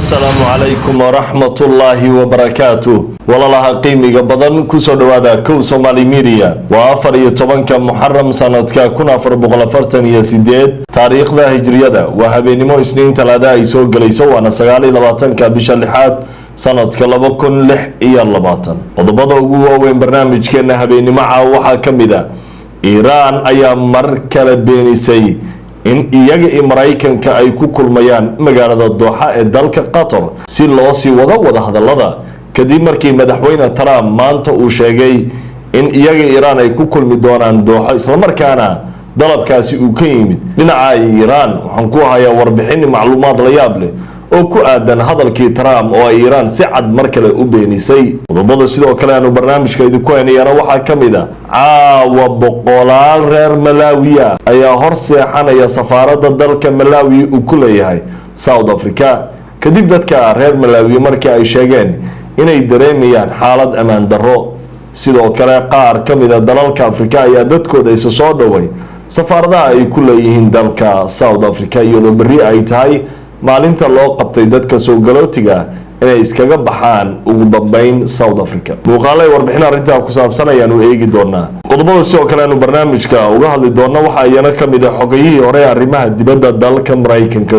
السلام عليكم ورحمة الله وبركاته والله قيمي بدن كسو دوادا كو سومالي ميديا وافر يتوبنك محرم سنتك كنا فربغل فرتن يسيديد تاريخ ذا هجرية وهبينمو سنين تلادا يسو قليسو وانا سغالي لباتنك بشالحات sanadka 2006 qodobada ugu waaweyn barnaamijkeena habeenimo waxa kamida Iran ayaa mar kale beenisay in iyaga iyo Mareykanka ay ku kulmayaan magaalada Doha ee dalka Qatar si loo sii wada hadalada kadib markii madaxweyne Trump maanta uu sheegay in iyaga Iran ay ku kulmi doonaan Doha isla markaana dalabkaasi uu ka yimid dhinaca Iran waxaan ku hayaa warbixin macluumaad la yaab leh oo ku aadan hadalkii Trump oo Iran si cad mar kale u beenisay qodobada sidoo kale aanu barnaamijkeedu ku haynayna waxa kamida caawa boqolaal reer Malawi ayaa hor seexanaya safaaradda dalka Malawi uu ku leeyahay South Africa kadib dadka reer Malawi markii ay sheegeen inay dareemayaan xaalad amaan darro sidoo kale qaar kamida dalalka Afrika ayaa dadkooda isu soo dhaway safaaradaha ay ku leeyihiin dalka South Africa iyadoo bari ay tahay maalinta loo qabtay dadka soo galootiga inay iskaga baxaan ugu dambeyn South Africa muuqaalay warbixin arinta ku saabsan ayaan u eegi doonaa qodobada sidoo kale aanu barnaamijka uga hadli doonaa waxa ayana kamid ah xogayihii hore arrimaha dibadda dalka Mareykanka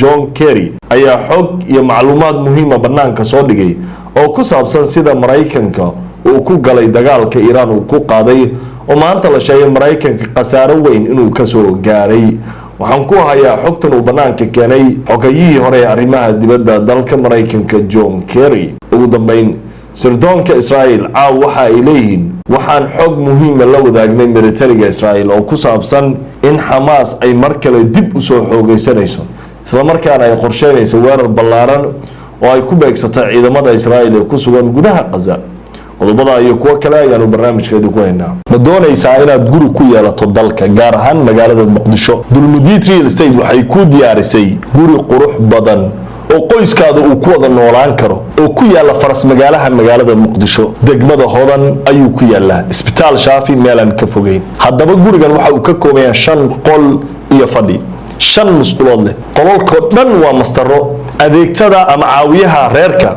John Kerry ayaa xog iyo macluumaad muhiim ah banaanka soo dhigay oo ku saabsan sida Mareykanka uu ku galay dagaalka Iran uu ku qaaday oo maanta la sheegay Mareykanka qasaaro weyn inuu ka soo gaaray waxaan ku hayaa xogtan uu banaanka keenay xogayihii hore arrimaha dibadda dalka Mareykanka John Kerry ugu dambeyn sirdoonka Israel waxa ay leeyihiin waxaan xog muhiim ah la wadaagnay militariga Israel oo ku saabsan in Hamas ay mar kale dib u soo xoogaysanayso isla markaana ay qorsheynayso weerar ballaaran oo ay ku beegsatay ciidamada Israel ee ku sugan gudaha Gaza qodobada iyo kuwa kale ayaanu barnaamijkeedu ku haynaa ma doonaysaa inaad guri ku yeelato dalka gaar ahaan magaalada Muqdisho Dulmudid Real Estate waxay ku diyaarisay guri qurux badan oo qoyskaada uu ku wada noolaan karo oo ku yaala faras magaalada Muqdisho degmada Hodan ayuu ku yaalaa isbitaal Shaafi meelan ka fogeyn haddaba gurigan waxa uu ka kooban yahay 5 qol iyo fadhi 5 musqulood leh qolalka dhan waa mastaro adeegtada ama caawiyaha reerka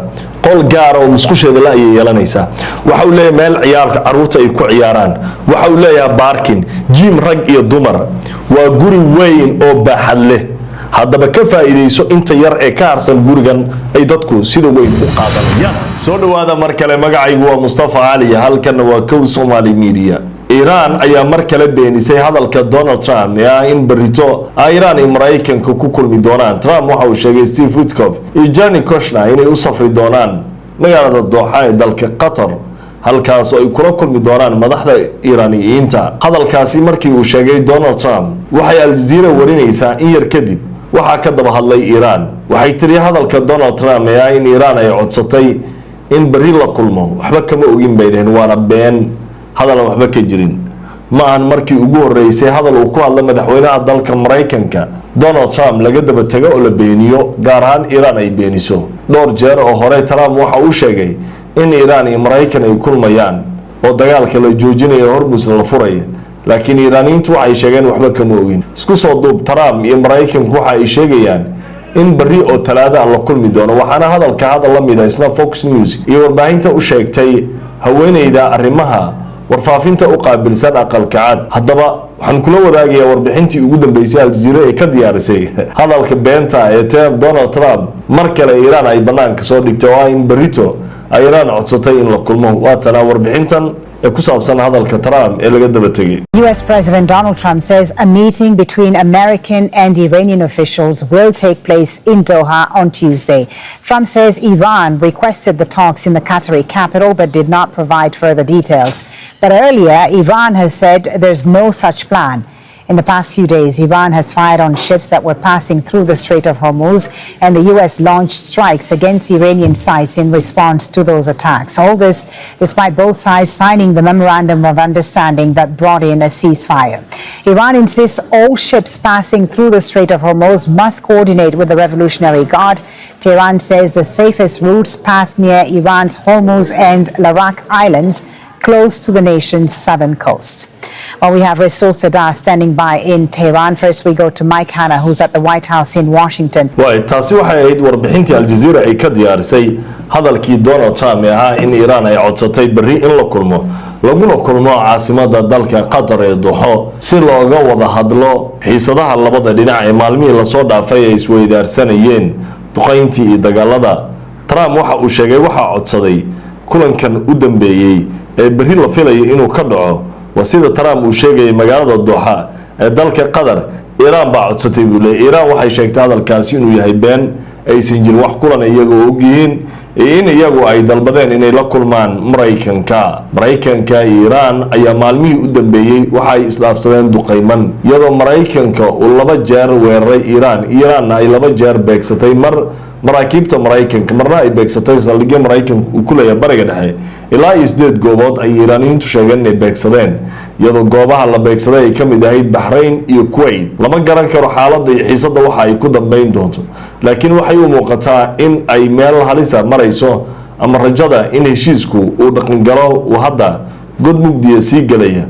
qol gaar oo musqusheeda la yeelanaysa waxa uu leeyahay meel ciyaarka caruurta ay ku ciyaaraan waxa uu leeyahay parking gym rag iyo dumar waa guri weyn oo baaxad leh haddaba ka faa'iideyso inta yar ee ka harsan gurigan ay dadku sida weyn u qaadanayaan soo dhawaada mar kale magacaygu waa Mustafa Ali halkan waa Kow Somali Media Iran ayaa mar kale beenisay hadalka Donald Trump in barito Iran iyo Mareykanka ku kulmi doonaan Trump waxa uu sheegay Steve Witkoff iyo Jared Kushner inay u safri doonaan magaalada Doha ee dalka Qatar halkaas oo ay kula kulmi doonaan madaxda Iiraaniyiinta hadalkaasi markii uu sheegay Donald Trump waxay Al Jazeera warinaysaa in yar kadib waxa ka daba hadlay Iran waxay tiri hadalka Donald Trump in Iran ay codsatay in bari la kulmo waxba kama ogin baydeen waana been hadal waxba ka jirin ma aan markii ugu horeysay hadal uu ku hadlay madaxweynaha dalka Mareykanka Donald Trump laga daba tago oo la beeniyo gaar ahaan Iran ay beeniso dhowr jeer oo hore Trump waxa uu sheegay in Iran iyo Mareykan ay kulmayaan oo dagaalka la joojinayo Hormuz la furayo laakiin Iiraaniyiintu waxay sheegeen waxba kama ogin isku soo duub Trump iyo Mareykanku waxa ay sheegayaan in bari oo talaada la kulmi doono waxaana hadal la mid ah isla Fox News iyo warbaahinta u sheegtay haweeneyda arrimaha warfaafinta u qaabilsan aqalka cad haddaba waxaan kula wadaagayaa warbixintii ugu dambeysay Al Jazeera ee ka diyaarisay hadalka beenta ee Donald Trump mar kale Iran ay banaanka soo dhigtay oo in barito Iran codsatay in la kulmo waatana warbixintan ee ku saabsan hadalka Trump ee laga daba tagay US President Donald Trump says a meeting between American and Iranian officials will take place in Doha on Tuesday. Trump says Iran requested the talks in the Qatari capital but did not provide further details. But earlier, Iran has said there's no such plan. In the past few days, Iran has fired on ships that were passing through the Strait of Hormuz, and the U.S. launched strikes against Iranian sites in response to those attacks. All this despite both sides signing the Memorandum of Understanding that brought in a ceasefire. Iran insists all ships passing through the Strait of Hormuz must coordinate with the Revolutionary Guard. Tehran says the safest routes pass near Iran's Hormuz and Larak Islands, close to the nation's southern coast. Well, we have Rasul Sadar standing by in Tehran. First, we go to Mike Hanna, who's at the White House in Washington. taasi waxay ahayd warbixintii Aljazeera ay ka diyaarisay hadalkii Donald Trump ee ahaa in Iran ay codsatay berri in la kulmo laguna kulmo caasimada dalka Qatar ee Doha si looga wada hadlo xiisadaha labada dhinac ee maalmihii la soo dhaafay ay isweydaarsanayeen duqeyntii iyo dagaalada. Trump waxa uu sheegay waxa codsaday kulankan u dambeeyay ee berri la filayo inuu ka dhaco wasida Trump uu sheegay magaalada Doha ee dalka Qatar. Iran baa codsatay buu leeyahay. Iran waxay sheegtay hadalkaasi inuu yahay been aysan jirin wax kulan iyagoo og yihiin in iyagu ay dalbadeen inay la kulmaan Mareykanka Iran ayaa maalmihii u dambeeyay waxay islaafsadeen duqeyman iyadoo Mareykanka uu laba jeer weeraray Iran ay laba jeer beegsatay maraakiibta Mareykanka marna ay beegsatay saldhigyo Mareykanka uu ku leeyahay bariga dhexe ilaa 8 goobood ay Iiraaniyiintu sheegeen inay beegsadeen iyadoo goobaha la beegsaday ay kamid ahayd Bahrain iyo Kuwait. Lama garan karo xaaladda iyo xiisadda waxa ay ku dambeyn doonto, laakiin waxay u muuqataa in ay meel halisa marayso ama rajada in heshiisku uu dhaqan galo uu hadda god mugdiya sii galaya.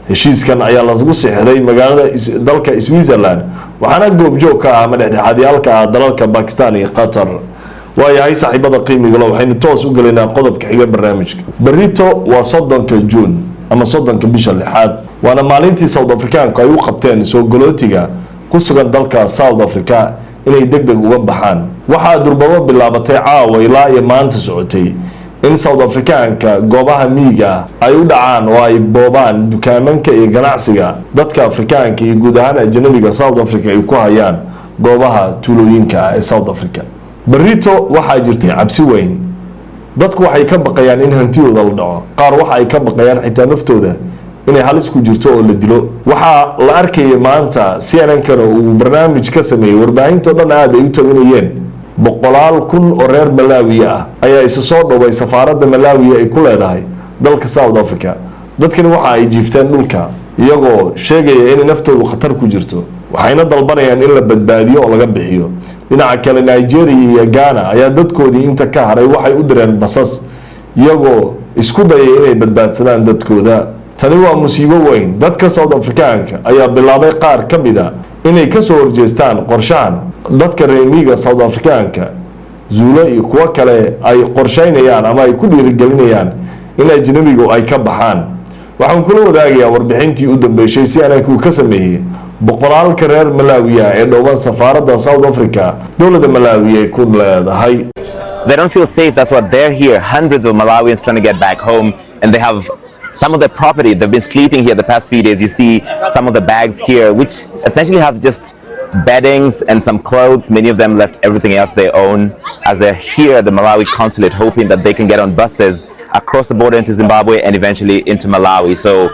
heshiiskan ayaa lagu sixday magaalada dalka Switzerland waxaana goobjoog ka ah madaxdhexaadiyaalka dalalka Pakistan iyo Qatar. waayahay saaxiibada qiimiga leh waxaynu toos u galeynaa qodobka xiga barnaamijka. Berrito waa 30 June ama 30 bisha 6 waana maalintii South Africaanku ay u qabteen soo galootiga ku sugan dalka South Africa inay degdeg uga baxaan. waxaa durbaba bilaabatay caawa ilaa iyo maanta socotay in South Africaanka goobaha miyiga ay u dhacaan oo ay boobaan dukaamanka iyo ganacsiga dadka Afrikaanka iyo guud ahaan ajnabiga South Africa ay ku hayaan goobaha tuulooyinka ee South Africa. Berrito waxaa jirtay cabsi weyn. dadku waxay ka baqayaan in hantidooda la dhaco, qaar waxa ay ka baqayaan xitaa naftooda inay halis ku jirto oo la dilo. waxaa la arkayay maanta CNN-kana uu barnaamij ka sameeyay warbaahinta dhan aad ay u tabinayeen 100,000 oo reer Malawi ah ayaa isa soo dhoway safaaradda Malawi ay ku leedahay dalka South Africa. dadkani waxa ay jiifteen dhulka iyagoo sheegaya in naftoodu khatar ku jirto, waxayna dalbanayaan in la badbaadiyo oo laga bixiyo. dhinaca kale Nigeria iyo Ghana ayaa dadkoodii inta ka haray waxay u direen basas iyagoo isku dayay inay badbaadsadaan dadkooda. tani waa musiibo weyn. dadka South Africaanka ayaa bilaabay qaar ka mid ah inay ka soo horjeestaan qorshahan dadka reemiga South Africaanka Zulu iyo kuwa kale ay qorsheynayaan ama ay ku dhiirigelinayaan in ajnabigu ay ka baxaan. waxaan kula wadaagayaa warbixintii u dambeysay CNN-ku ka sameeyay 100,000 reer Malawi ee dhowaan safaaradda South Africa dowladda Malawi ay ku leedahay. They don't feel safe. That's what they're here. Hundreds of Malawians trying to get back home, and they have some of their property. They've been sleeping here the past few days. You see some of the bags here, which essentially have just beddings and some clothes. Many of them left everything else they own as they're here at the Malawi consulate, hoping that they can get on buses across the border into Zimbabwe and eventually into Malawi. So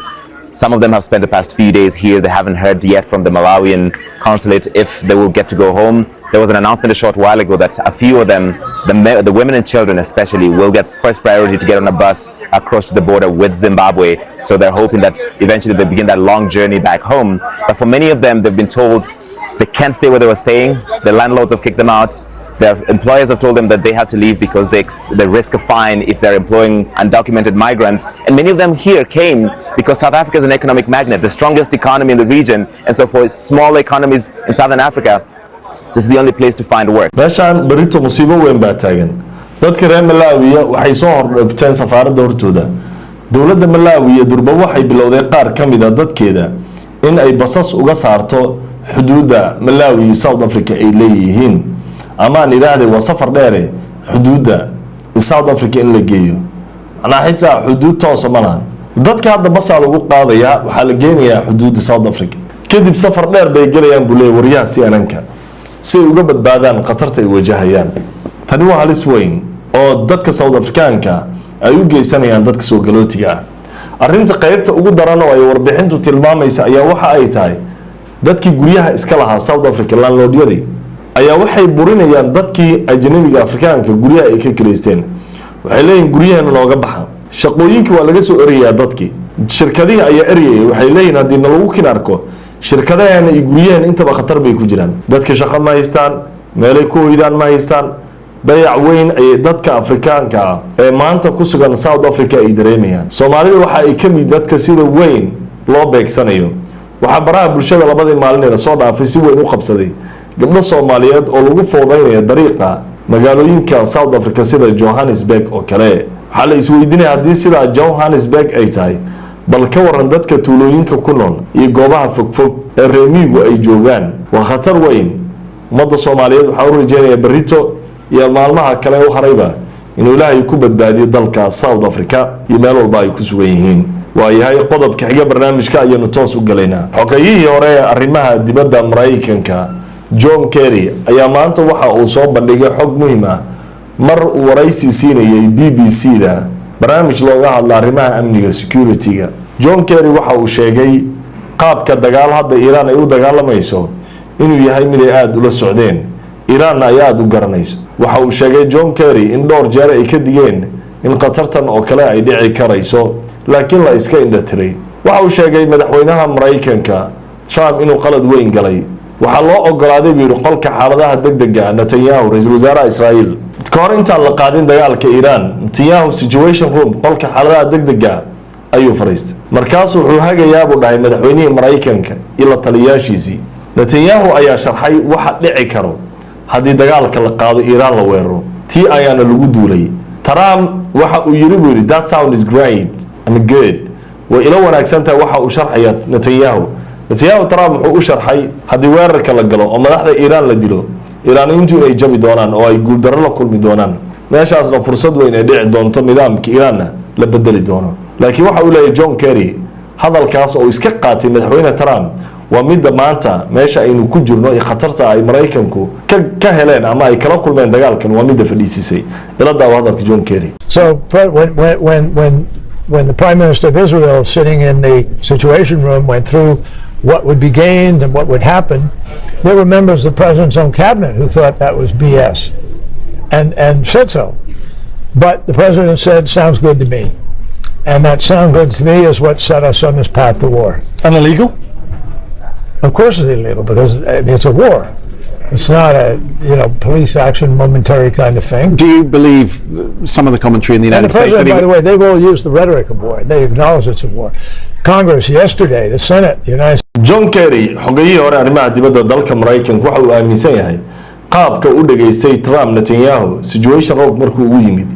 some of them have spent the past few days here. They haven't heard yet from the Malawian consulate if they will get to go home. There was an announcement a short while ago that a few of them, the women and children especially, will get first priority to get on a bus across the border with Zimbabwe. So they're hoping that eventually they begin that long journey back home. But for many of them, they've been told they can't stay where they were staying. The landlords have kicked them out. Their employers have told them that they have to leave because they risk a fine if they're employing undocumented migrants. And many of them here came because South Africa is an economic magnet, the strongest economy in the region. And so for small economies in Southern Africa, this is the only place to find work. meeshaan berrito musiibo weyn baa taagan. dadka reer Malawi waxay soo hordhibteen safaaradda hortooda. dowladda Malawi durba waxay bilowday qaar ka mid ah dadkeeda in ay basas uga saarto xuduudda Malawi iyo South Africa ay leeyihiin. ama aan ilaahay waa safar dheer xuduudda South Africa in la geeyo. ana xitaa xuduud toos ma lahan. dadka hadda basa lagu qaadaya waxa la geenayaa xuduudda South Africa. kadib safar dheer bay galayaan bulay wariyaha CNN-ka si ay uga badbaadaan khatarta ay wajahayaan. tani waa halis weyn oo dadka South Africaanka ay u geysanayaan dadka soo galootiga ah. arrinta qaybta ugu daran oo ay warbixintu tilmaamaysa ayaa waxa ay tahay dadkii guryaha iska lahaa South Africa landlordyadii ayaa waxay burinayaan dadkii ajnabiga Afrikaanka guryaha ay ka kireysteen. waxay leeyihiin guryaheena nooga baxa. shaqooyinkii waa laga soo erayaa dadkii. shirkadihii ayaa erayay waxay leeyihiin haddii lagu kinarko shirkadaheena iyo guryaheena intaba khatar bay ku jiraan. dadka shaqo ma haystaan, meelay ku hoydaan ma haystaan, dayac weyn ay dadka afrikaanka ah ee maanta ku sugan South Africa ay dareemayaan. Soomaalida waxa ay ka mid dadka sida weyn loo beegsanayo. Waxaa baraha bulshada labadii maalin ee soo dhaafay si weyn u qabsaday gabdho Soomaaliyeed oo lagu foodaynayo dariiqa magaalooyinka South Africa sida Johannesburg oo kale. Waxa la isweydiinaya haddii sida Johannesburg ay tahay, bal ka waran dadka tuulooyinka ku nool iyo goobaha fogfog ee reemigu ay joogaan. Waa khatar weyn. ummadda Soomaaliyeed waxa uu rajeynayaa barito iyo maalmaha kale u harayba inuu Ilaahay ku badbaadiyo dalka South Africa iyo meel walba ay ku sugan yihiin. waayahay qodobka xiga barnaamijka ayaynu toos u galaynaa. xogayihii hore ee arrimaha dibadda Mareykanka John Kerry ayaa maanta waxa uu soo bandhigay xog muhiim ah mar uu waraysi siinayay BBC-da barnaamij looga hadla arrimaha amniga security-ga. John Kerry waxa uu sheegay qaabka dagaal hadda Iran ay u dagaalamayso inuu yahay mid ay aad ula socdeen, Iran ay aad u garanayso. waxa uu sheegay John Kerry in dhowr jeer ay ka digeen in qatartan oo kale ay dhici karayso, laakiin la iska indhatiray. waxa uu sheegay madaxweynaha Mareykanka Trump inuu qalad weyn galay. waxaa loo ogolaaday buu qolka xaaladaha degdega Netanyahu ra'iisul wasaaraha Israa'iil ka hor intaan la qaadin dagaalka Iran. Netanyahu situation room qolka xaaladaha degdega ayuu fariistay. markaas wuxuu hagayaa buu dhahay madaxweynihii Mareykanka ila taliyaashiisii. Netanyahu ayaa sharxay waxa dhici karo haddii dagaalka la qaado Iran la weeraro, tii ayaana lagu duulay. Trump waxa uu yiri buu yiri that sound is great and good. way ila wanaagsan tahay waxa uu sharxaya Netanyahu. Trump wuxuu u sharxay haddii weerarka la galo oo madaxda Iran la dilo, Iraaniyiintu inay jabi doonaan oo ay guuldarro la kulmi doonaan, meeshaasna fursad weyn ay dhici doonto nidaamka Iranna la bedeli doono. laakiin waxa uu leeyahay John Kerry hadalkaas oo iska qaatay madaxweyne Trump waa mid maanta meesha aynu ku jirno ee khatarta ay Mareykanku ka heleen ama ay kala kulmeen dagaalkan waa mid fadhiisay ila daawa hadalka John Kerry. So when the Prime Minister of Israel sitting in the Situation Room went through what would be gained and what would happen, there were members of the President's own cabinet who thought that was BS and said so. But the President said, sounds good to me. And that sound good to me is what set us on this path to war. And illegal? Of course it's illegal because it's a war. It's not a police action, momentary kind of thing. Do you believe some of the commentary in the United States? By the way, they've all used the rhetoric of war. They acknowledge it's a war. Congress yesterday, the Senate, the United States. John Kerry xogayihii hore arrimaha dibadda dalka Mareykanka waxa uu aaminsan yahay qaabka u dhageystay Trump Netanyahu situation room markuu ugu yimid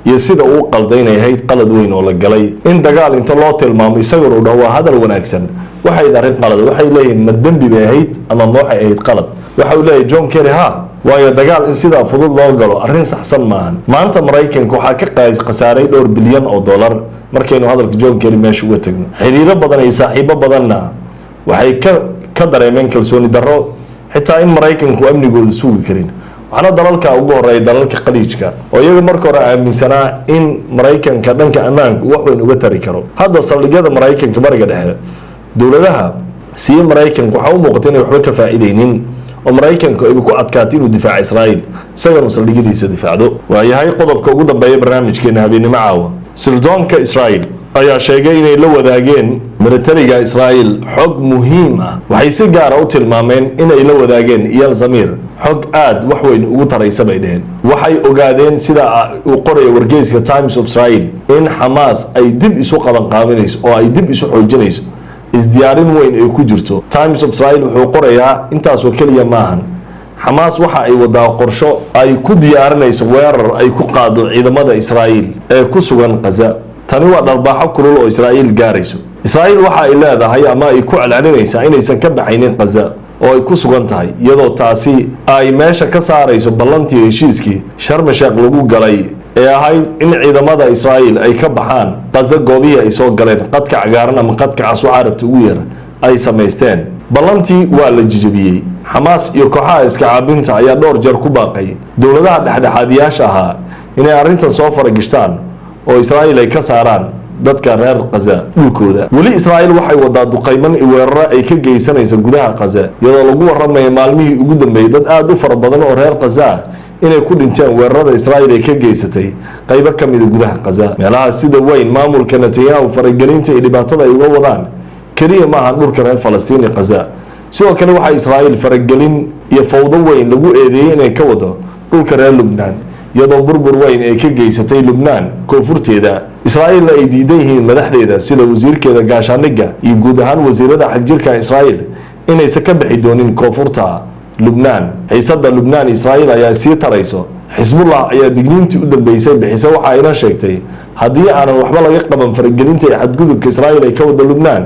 iyo sida uu qaldaynayay qalad weyn oo la galay in dagaal inta loo tilmaamo isagoo u dhaw hadal wanaagsan waxay darin qalad waxay leeyihiin ma dambi bay ahayd ama ma waxay ahayd qalad. waxa uu leeyahay John Kerry waayo dagaal in sida fudud loo galo arrin saxsan maahan. maanta Mareykanka waxa ka qasaaray $2 bilyan markaynu hadalka John Kerry meesha uga tagno. xiriiro badan iyo saaxiibo badanna waxay ka dareemeen kalsooni darro xitaa in Mareykanku amnigooda sugi karin. waxaana dalalka ugu horeeyay dalalka qaliijka oo iyaga marka hore aaminsanaa in Mareykanka dhanka ammaanka wax weyn uga tari karo. hadda saldhigyada Mareykanka bariga dhexe dowladaha si Mareykanka waxa uu muuqatay inay waxba ka faa'iideynin oo Mareykanku ay ku adkaatay inuu difaaco Israa'iil isagana saldhigyadiisa difaacdo. waayahay qodobka ugu dambeeya barnaamijkeena habeenimo caawa. sirdoonka Israa'iil ayaa sheegay inay la wadaageen militariga Israa'iil xog muhiim ah. waxay si gaar ah u tilmaameen inay la wadaageen Iyal Zamir xog aad wax weyn ugu taraysa bay dhaheen. waxay ogaadeen sida uu qorayo wargeyska Times of Israel in Hamas ay dib isu qabanqaabinayso oo ay dib isu xoojinayso isdiyaarin weyn ay ku jirto. Times of Israel wuxuu qorayaa intaas oo kaliya maahan, Hamas waxa ay wadaa qorsho ay ku diyaarinayso weerar ay ku qaado ciidamada Israa'iil ee ku sugan Gaza. tani waa dharbaaxo kulul oo Israa'iil gaarayso. Israa'iil waxa ay leedahay ama ay ku celcelinaysaa inaysan ka baxaynin Gaza oo ay ku sugan tahay iyadoo taasi ay meesha ka saarayso ballantii heshiiskii Sharm el-Sheikh lagu galay ee ahayd in ciidamada Israa'iil ay ka baxaan Gaza goobihii ay soo galeen qadka cagaaran ama qadka cas waxa Arabta ugu yar ay sameysteen. ballantii waa la jijabiyey. Hamas iyo kooxaha iska caabinta ayaa dhowr jeer ku baaqay dowladaha dhexdhexaadiyaasha ahaa inay arrintan soo faragishtaan oo Israa'iil ay ka saaraan dadka reer Gaza dhulkooda. weli Israa'iil waxay wadaa duqayman iyo weeraro ay ka geysanayso gudaha Gaza iyadoo lagu waramayo maalmihii ugu dambeeyay dad aad u fara badan oo reer Gaza inay ku dhinteen weerarada Israa'iil ay ka geysatay qaybo ka mid ah gudaha Gaza. meelaha sida weyn maamulka Netanyahu faragelinta iyo dhibaatada ay uga wadaan kaliya maahan dhulka reer Falastiin iyo Gaza, sidoo kale waxa Israa'iil faragelin iyo fawdo weyn lagu eedeeyay inay ka wado dhulka reer Lubnaan iyadoo burbur weyn ay ka geysatay Lubnaan koonfurteeda Israa'iil ay diidan yihiin madaxdeeda sida wasiirkeeda gaashaaniga iyo guud ahaan wasiirada xagjirka Israa'iil inaysan ka bixi doonin koonfurta Lubnaan. xiisada Lubnaan Israa'iil ayaa sii tarayso. Xisbullah ayaa digniintii u dambeysay bixisay waxa ayna sheegtay haddii aanan waxba laga qaban faragelinta xadgudubka Israa'iil ay ka wada Lubnaan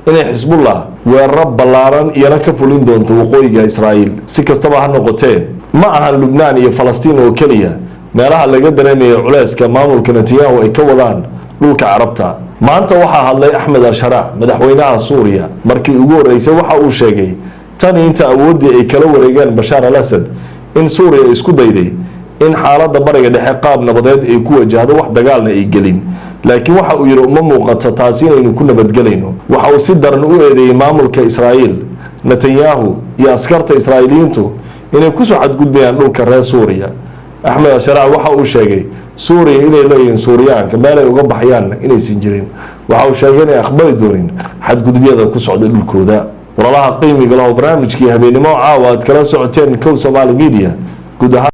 inay Xisbullah weerar ballaaran iyana ka fulin doonto waqooyiga Israa'iil. Si kastaba ha noqotee ma ahan Lubnaan iyo Falastiin oo kaliya meelaha laga dareemayo culayska maamulka Netanyahu ay ka wadaan dhulka Carabta. maanta waxaa hadlay Axmed al-Sharaa madaxweynaha Suuriya markii ugu horeysay waxa uu sheegay tan inta awoodii ay kala wareegeen Bashar al-Assad in Suuriya isku dayday in xaaladda bariga dhexe qaab nabadeed ay ku wajahdo wax dagaalna ay gelin laakiin waxa uu yiri uma muuqato taasi inaynu ku nabadgelayno. waxa uu si daran u eedeeyay maamulka Israa'iil Netanyahu iyo askarta Israa'iiliyiintu inay ku soo xadgudbayaan dhulka reer Suuriya. Axmed al-Sharaa waxa uu sheegay Suuriya inay leeyihiin Suuriyaanka meel ay uga baxayaan inaysan jirin. waxa uu sheegay inay aqbali doonin xadgudubyada ku socda dhulkooda. walaalaha qiimiga leh barnaamijkii habeenimo caawa aad kala socoteen Kow Somali Media guud ahaan